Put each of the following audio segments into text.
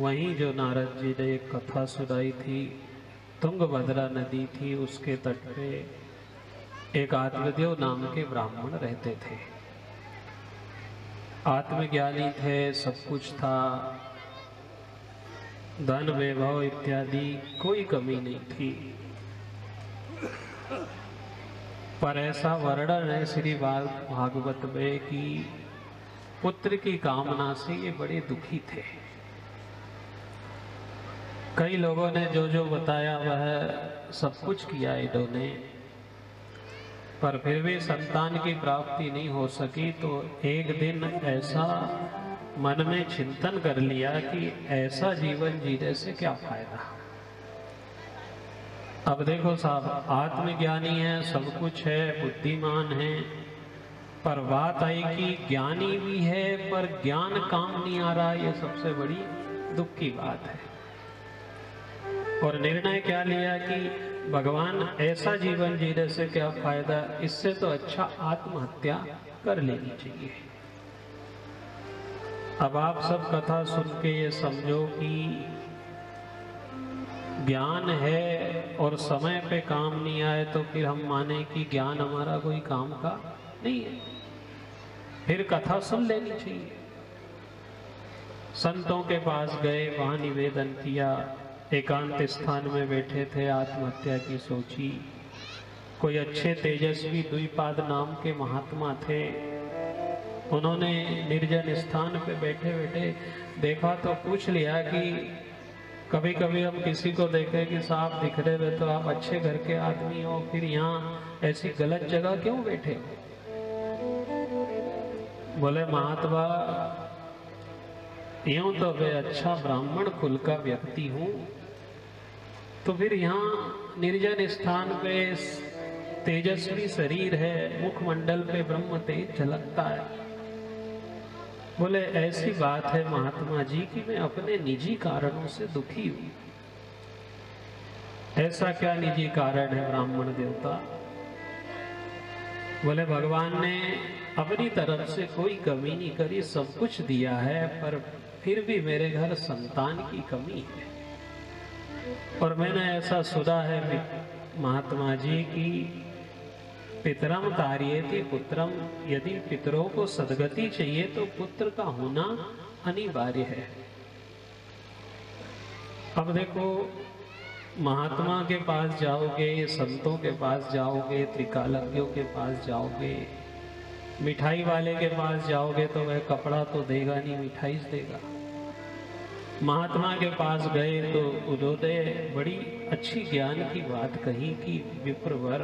वहीं जो नारद जी ने एक कथा सुनाई थी, तुंगभद्रा नदी थी, उसके तट पे एक आत्मदेव नाम के ब्राह्मण रहते थे। आत्मज्ञानी थे, सब कुछ था, धन वैभव इत्यादि कोई कमी नहीं थी। पर ऐसा वर्णन है श्री भागवत में कि पुत्र की कामना से ये बड़े दुखी थे। कई लोगों ने जो जो बताया वह सब कुछ किया इन्होंने, पर फिर भी संतान की प्राप्ति नहीं हो सकी। तो एक दिन ऐसा मन में चिंतन कर लिया कि ऐसा जीवन जीने से क्या फायदा। अब देखो साहब, आत्मज्ञानी है, सब कुछ है, बुद्धिमान है, पर बात आई कि ज्ञानी भी है पर ज्ञान काम नहीं आ रहा। ये सबसे बड़ी दुख की बात है। और निर्णय क्या लिया कि भगवान ऐसा जीवन जीने से क्या फायदा, इससे तो अच्छा आत्महत्या कर लेनी चाहिए। अब आप सब कथा सुन के ये समझो कि ज्ञान है और समय पे काम नहीं आए तो फिर हम माने कि ज्ञान हमारा कोई काम का नहीं है, फिर कथा सुन लेनी चाहिए। संतों के पास गए, वहां निवेदन किया, एकांत स्थान में बैठे थे, आत्महत्या की सोची। कोई अच्छे तेजस्वी द्विपाद नाम के महात्मा थे, उन्होंने निर्जन स्थान पे बैठे बैठे देखा तो पूछ लिया कि कभी कभी हम किसी को देखें कि साफ दिख रहे हुए तो आप अच्छे घर के आदमी हो, फिर यहाँ ऐसी गलत जगह क्यों बैठे हो? बोले महात्मा, यूं तो वे अच्छा ब्राह्मण कुल का व्यक्ति हूं, तो फिर यहाँ निर्जन स्थान पे तेजस्वी शरीर है, मुखमंडल पे ब्रह्म तेज झलकता है। बोले ऐसी बात है महात्मा जी कि मैं अपने निजी कारणों से दुखी हूं। ऐसा क्या निजी कारण है ब्राह्मण देवता? बोले भगवान ने अपनी तरफ से कोई कमी नहीं करी, सब कुछ दिया है, पर फिर भी मेरे घर संतान की कमी है। और मैंने ऐसा सुना है महात्मा जी की पितरम कार्येति पुत्रम, यदि पितरों को सद्गति चाहिए तो पुत्र का होना अनिवार्य है। अब देखो, महात्मा के पास जाओगे, संतों के पास जाओगे, त्रिकालज्ञों के पास जाओगे, मिठाई वाले के पास जाओगे तो वह कपड़ा तो देगा नहीं, मिठाई देगा। महात्मा के पास गए तो उन्होंने बड़ी अच्छी ज्ञान की बात कही कि विप्रवर,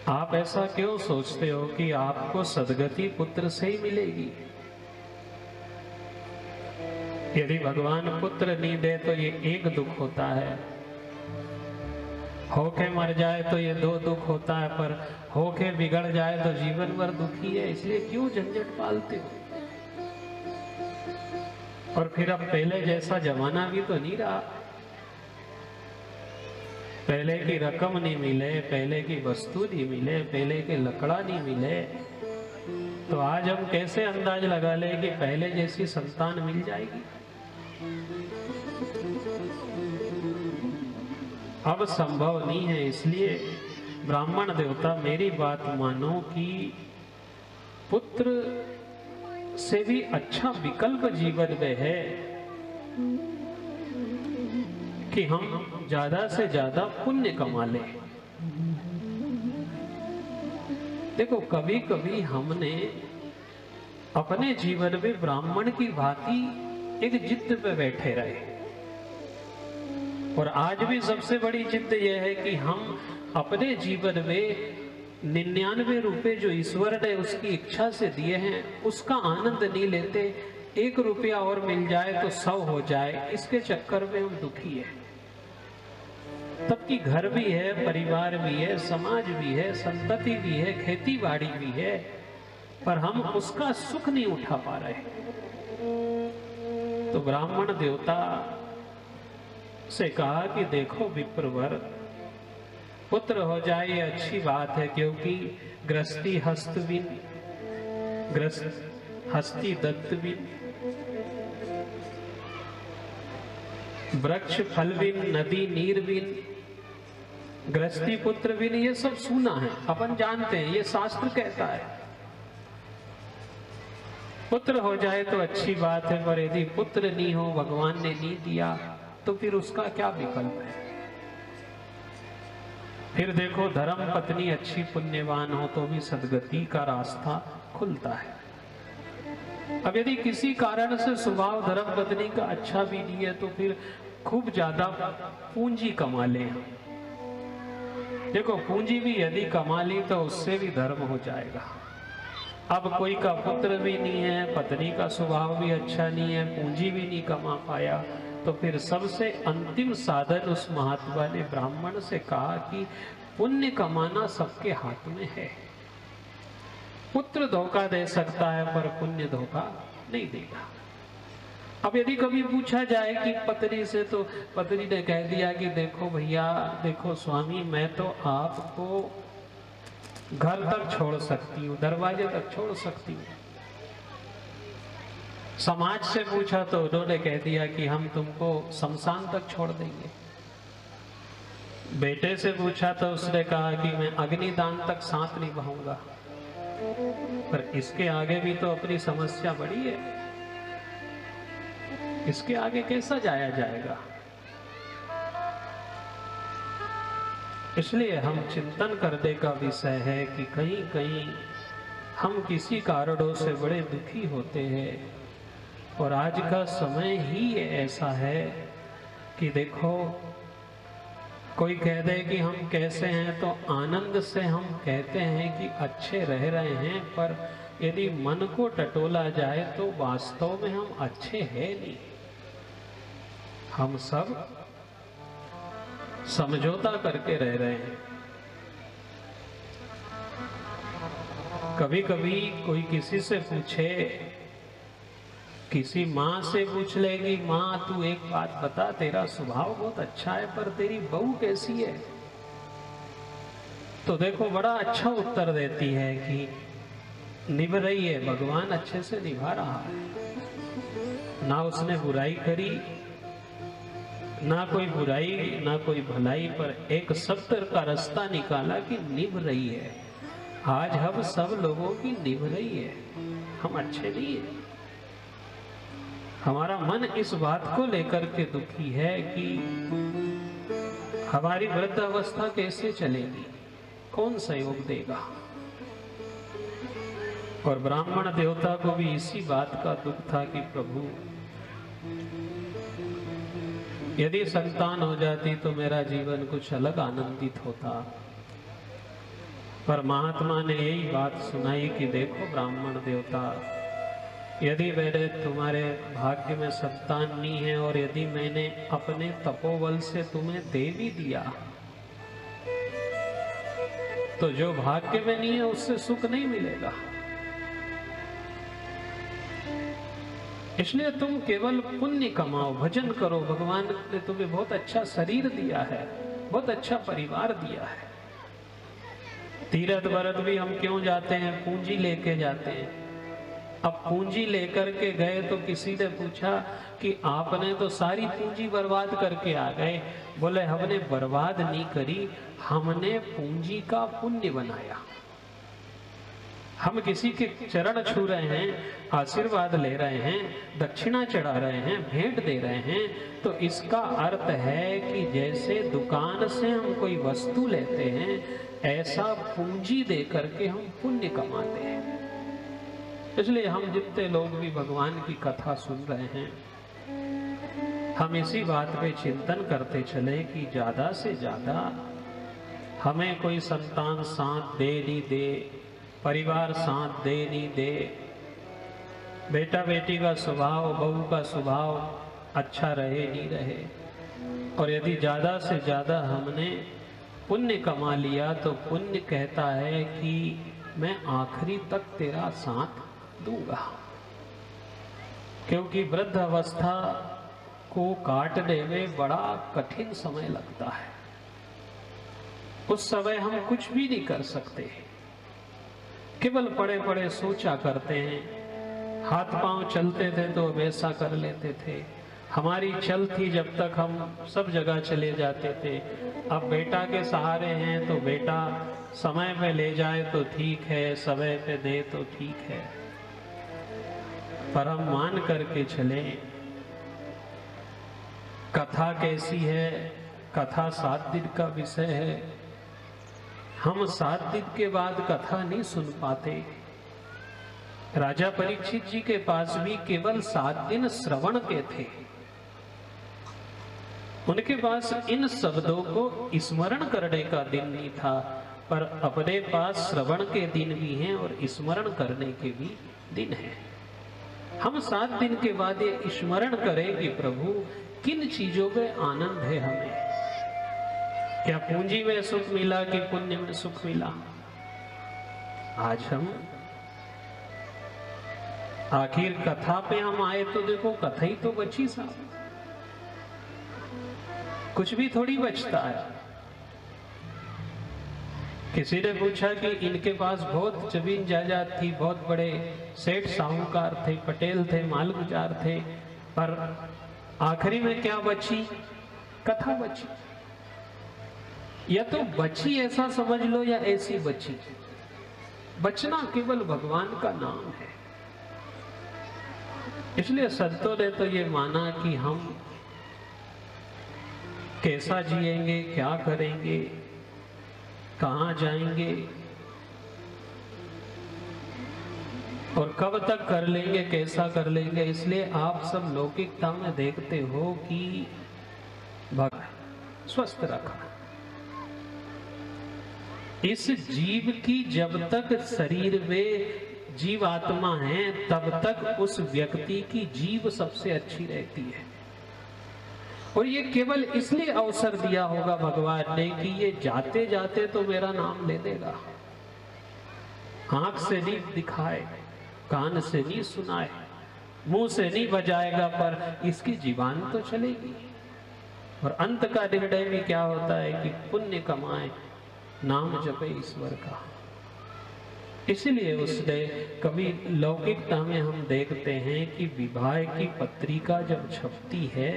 आप ऐसा क्यों सोचते हो कि आपको सद्गति पुत्र से ही मिलेगी? यदि भगवान पुत्र नहीं दे तो ये एक दुख होता है, होके मर जाए तो ये दो दुख होता है, पर होके बिगड़ जाए तो जीवन भर दुखी है। इसलिए क्यों झंझट पालते हो? और फिर अब पहले जैसा जमाना भी तो नहीं रहा, पहले की रकम नहीं मिले, पहले की वस्तु नहीं मिले, पहले के लकड़ा नहीं मिले, तो आज हम कैसे अंदाज लगा ले कि पहले जैसी संतान मिल जाएगी? अब संभव नहीं है। इसलिए ब्राह्मण देवता मेरी बात मानो कि पुत्र से भी अच्छा विकल्प जीवन में है कि हम ज्यादा से ज्यादा पुण्य कमा लें। देखो, कभी कभी हमने अपने जीवन में ब्राह्मण की भांति एक जिद पे बैठे रहे, और आज भी सबसे बड़ी जिद यह है कि हम अपने जीवन में 99 रुपए जो ईश्वर ने उसकी इच्छा से दिए हैं उसका आनंद नहीं लेते। 1 रुपया और मिल जाए तो 100 हो जाए, इसके चक्कर में हम दुखी है। तब की घर भी है, परिवार भी है, समाज भी है, संतति भी है, खेती बाड़ी भी है, पर हम उसका सुख नहीं उठा पा रहे। तो ब्राह्मण देवता से कहा कि देखो विप्रवर, पुत्र हो जाए ये अच्छी बात है, क्योंकि गृहस्थी हस्तविन, गृहस्थ हस्ती दत्तविन, वृक्ष फल बिन, नदी नीर बिन, गृहस्थी पुत्र बिन, ये सब सुना है, अपन जानते हैं, ये शास्त्र कहता है। पुत्र हो जाए तो अच्छी बात है, पर यदि पुत्र नहीं हो, भगवान ने नहीं दिया, तो फिर उसका क्या विकल्प है। फिर देखो, धर्म पत्नी अच्छी पुण्यवान हो तो भी सदगति का रास्ता खुलता है। अब यदि किसी कारण से स्वभाव धर्म पत्नी का अच्छा भी नहीं है, तो फिर खूब ज्यादा पूंजी कमा ले। देखो, पूंजी भी यदि कमा ली तो उससे भी धर्म हो जाएगा। अब कोई का पुत्र भी नहीं है, पत्नी का स्वभाव भी अच्छा नहीं है, पूंजी भी नहीं कमा पाया, तो फिर सबसे अंतिम साधन उस महात्मा ने ब्राह्मण से कहा कि पुण्य कमाना सबके हाथ में है। पुत्र धोखा दे सकता है पर पुण्य धोखा नहीं देगा। अब यदि कभी पूछा जाए कि पत्नी से, तो पत्नी ने कह दिया कि देखो भैया, देखो स्वामी, मैं तो आपको घर तक छोड़ सकती हूँ, दरवाजे तक छोड़ सकती हूँ। समाज से पूछा तो उन्होंने कह दिया कि हम तुमको शमशान तक छोड़ देंगे। बेटे से पूछा तो उसने कहा कि मैं अग्निदान तक साथ निभाऊंगा। पर इसके आगे भी तो अपनी समस्या बड़ी है, इसके आगे कैसा जाया जाएगा। इसलिए हम चिंतन करने का विषय है कि कहीं कहीं हम किसी कारणों से बड़े दुखी होते हैं, और आज का समय ही ऐसा है कि देखो, कोई कह दे कि हम कैसे हैं, तो आनंद से हम कहते हैं कि अच्छे रह रहे हैं, पर यदि मन को टटोला जाए तो वास्तव में हम अच्छे हैं नहीं। हम सब समझौता करके रह रहे हैं। कभी कभी कोई किसी से पूछे, किसी माँ से पूछ लेगी, माँ तू एक बात बता, तेरा स्वभाव बहुत अच्छा है पर तेरी बहू कैसी है। तो देखो, बड़ा अच्छा उत्तर देती है कि निभ रही है, भगवान अच्छे से निभा रहा है, ना उसने बुराई करी, ना कोई बुराई ना कोई भलाई, पर एक सत्य का रास्ता निकाला कि निभ रही है। आज हम सब लोगों की निभ रही है, हम अच्छे नहीं है। हमारा मन इस बात को लेकर के दुखी है कि हमारी वृद्ध अवस्था कैसे चलेगी, कौन सहयोग देगा। और ब्राह्मण देवता को भी इसी बात का दुख था कि प्रभु, यदि संतान हो जाती तो मेरा जीवन कुछ अलग आनंदित होता। पर महात्मा ने यही बात सुनाई कि देखो ब्राह्मण देवता, यदि मैंने तुम्हारे भाग्य में संतान नहीं है, और यदि मैंने अपने तपोबल से तुम्हें दे भी दिया, तो जो भाग्य में नहीं है उससे सुख नहीं मिलेगा। इसलिए तुम केवल पुण्य कमाओ, भजन करो। भगवान ने तुम्हें बहुत अच्छा शरीर दिया है, बहुत अच्छा परिवार दिया है। तीर्थ व्रत भी हम क्यों जाते हैं? पूंजी लेके जाते हैं। अब पूंजी लेकर के गए तो किसी ने पूछा कि आपने तो सारी पूंजी बर्बाद करके आ गए। बोले हमने बर्बाद नहीं करी, हमने पूंजी का पुण्य बनाया। हम किसी के चरण छू रहे हैं, आशीर्वाद ले रहे हैं, दक्षिणा चढ़ा रहे हैं, भेंट दे रहे हैं, तो इसका अर्थ है कि जैसे दुकान से हम कोई वस्तु लेते हैं, ऐसा पूंजी दे करके हम पुण्य कमाते हैं। इसलिए हम जितने लोग भी भगवान की कथा सुन रहे हैं, हम इसी बात पे चिंतन करते चले कि ज्यादा से ज्यादा हमें कोई संतान साथ दे नहीं दे, परिवार साथ दे नहीं दे, बेटा बेटी का स्वभाव, बहू का स्वभाव अच्छा रहे नहीं रहे, और यदि ज्यादा से ज्यादा हमने पुण्य कमा लिया तो पुण्य कहता है कि मैं आखिरी तक तेरा साथ दूंगा। क्योंकि वृद्ध अवस्था को काटने में बड़ा कठिन समय लगता है। उस समय हम कुछ भी नहीं कर सकते, केवल पड़े पड़े सोचा करते हैं। हाथ पांव चलते थे तो अब ऐसा कर लेते थे, हमारी चल थी जब तक हम सब जगह चले जाते थे। अब बेटा के सहारे हैं तो बेटा समय पे ले जाए तो ठीक है, समय पे दे तो ठीक है, पर हम मान करके चले। कथा कैसी है? कथा 7 दिन का विषय है। हम 7 दिन के बाद कथा नहीं सुन पाते। राजा परीक्षित जी के पास भी केवल 7 दिन श्रवण के थे। उनके पास इन शब्दों को स्मरण करने का दिन नहीं था, पर अपने पास श्रवण के दिन भी हैं और स्मरण करने के भी दिन हैं। हम 7 दिन के बाद ये स्मरण करें कि प्रभु किन चीजों में आनंद है हमें। क्या पूंजी में सुख मिला कि पुण्य में सुख मिला? आज हम आखिर कथा पे हम आए तो देखो कथा ही तो बची साहब, कुछ भी थोड़ी बचता है। किसी ने पूछा कि इनके पास बहुत जमीन जायदाद थी, बहुत बड़े सेठ साहूकार थे, पटेल थे, मालगुजार थे, पर आखिरी में क्या बची? कथा बची। या तो बची ऐसा समझ लो या ऐसी बची। बचना केवल भगवान का नाम है। इसलिए संतों ने तो ये माना कि हम कैसा जिएंगे, क्या करेंगे, कहां जाएंगे और कब तक कर लेंगे, कैसा कर लेंगे। इसलिए आप सब लौकिकता में देखते हो कि भगवान स्वस्थ रखा। इस जीव की जब तक शरीर में जीव आत्मा है तब तक उस व्यक्ति की जीव सबसे अच्छी रहती है। और ये केवल इसलिए अवसर दिया होगा भगवान ने कि ये जाते जाते तो मेरा नाम ले देगा। आंख से नहीं दिखाए, कान से नहीं सुनाए, मुंह से नहीं बजाएगा, पर इसकी जीवान तो चलेगी। और अंत का निर्णय भी क्या होता है कि पुण्य कमाए, नाम जपे ईश्वर का। इसलिए उसने कभी लौकिकता में हम देखते हैं कि विवाह की पत्रिका जब छपती है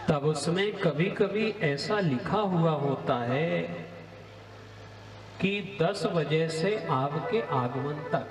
तब उसमें कभी कभी ऐसा लिखा हुआ होता है कि 10 बजे से आपके आगमन तक